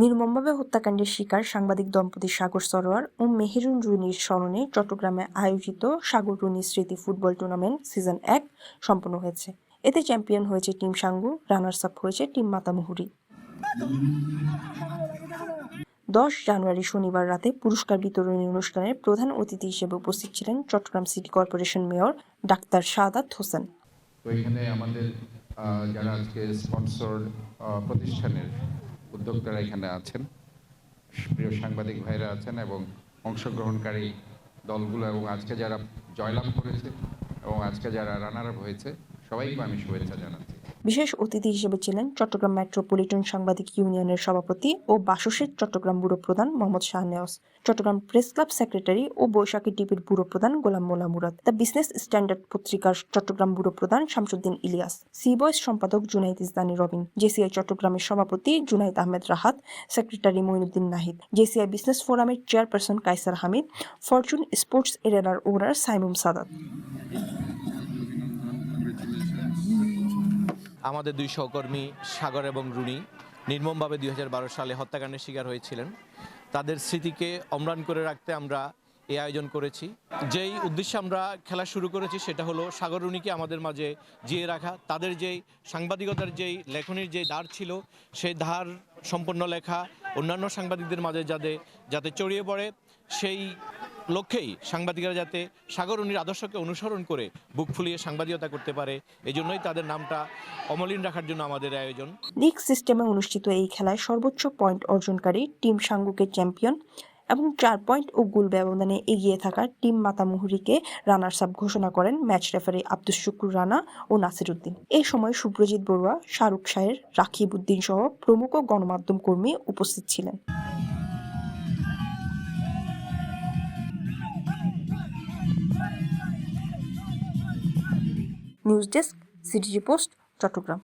নির্মমভাবে হত্যাকাণ্ডের শিকার সাংবাদিক দম্পতি সাগর সরোয়ার ও মেহেরুন রুনির স্মরণে চট্টগ্রামে আয়োজিত সাগর রুনি স্মৃতি ফুটবল টুর্নামেন্ট সিজন 1 সম্পন্ন হয়েছে। এতে চ্যাম্পিয়ন হয়েছে টিম সাঙ্গু, রানার্স আপ হয়েছে টিম মাতামুহুরী। 10 জানুয়ারি শনিবার রাতে পুরস্কার বিতরণী অনুষ্ঠানে প্রধান অতিথি হিসেবে উপস্থিত ছিলেন Chattogram city corporation mayor doctor Shahadat Hossain. তো এখানে আমাদের যারা আজকে স্পন্সর প্রতিষ্ঠানের উদ্যোক্তারা এখানে আছেন, প্রিয় সাংবাদিক ভাইরা আছেন এবং অংশগ্রহণকারী দলগুলো এবং আজকে যারা জয়লাভ করেছে এবং আজকে যারা রানার আপ হয়েছে সবাইকে আমি শুভেচ্ছা জানাচ্ছি। বিশেষ অতিথি হিসেবে ছিলেন চট্টগ্রাম মেট্রোপলিটন সাংবাদিক ইউনিয়নের সভাপতি ও বাসসের চট্টগ্রাম ব্যুরো প্রধান Mohammad Shahnewaz, Chattogram press club secretary ও বৈশাখী টিভির ব্যুরো প্রধান Golam Molla Murad, the Business Standard পত্রিকার চট্টগ্রাম ব্যুরো প্রধান শামসুদ্দিন ইলিয়াস, সি বয়েস সম্পাদক জুনাইদ ইসদানি রবিন, জেসিআই চট্টগ্রামের সভাপতি Junaid Ahmed Rahat, secretary Moinuddin Nahid, JCI business ফোরামের chairperson Kaiser Hamid, Fortune Sports এরেনার ওনার সাইমুম সাদাত। আমাদের দুই সহকর্মী সাগর এবং রুনি নির্মমভাবে 2012 সালে হত্যাকাণ্ডের শিকার হয়েছিলেন। তাদের স্মৃতিকে অম্লান করে রাখতে আমরা এই আয়োজন করেছি। যেই উদ্দেশ্যে আমরা খেলা শুরু করেছি সেটা হলো সাগর রুনিকে আমাদের মাঝে জিয়ে রাখা। তাদের যেই সাংবাদিকতার যেই লেখনের যেই ধার ছিল সেই ধার সম্পন্ন লেখা অন্যান্য সাংবাদিকদের মাঝে যাতে ছড়িয়ে পড়ে, সেই লক্ষ্যেই সাংবাদিকরা যাতে সাগর রুনির আদর্শকে অনুসরণ করে বুক ফুলিয়ে সাংবাদিকতা করতে পারে, এই জন্যই তাদের নামটা অমলিন রাখার জন্য আমাদের আয়োজন। লিগ সিস্টেমে অনুষ্ঠিত এই খেলায় সর্বোচ্চ পয়েন্ট অর্জনকারী টিম সাঙ্গুকে চ্যাম্পিয়ন এবং 4 পয়েন্ট ও গোল ব্যবধানে এগিয়ে থাকা টিম মাতামুহুরীকে রানার্স আপ ঘোষণা করেন ম্যাচ রেফারি আব্দুস শুকুর রানা ও নাসির উদ্দিন। এই সময় সুব্রজিৎ বড়ুয়া, শাহরুখ শাহের, রাকিব উদ্দিন সহ প্রমুখ গণমাধ্যম কর্মী উপস্থিত ছিলেন। News desk, CTG post, Chittagong.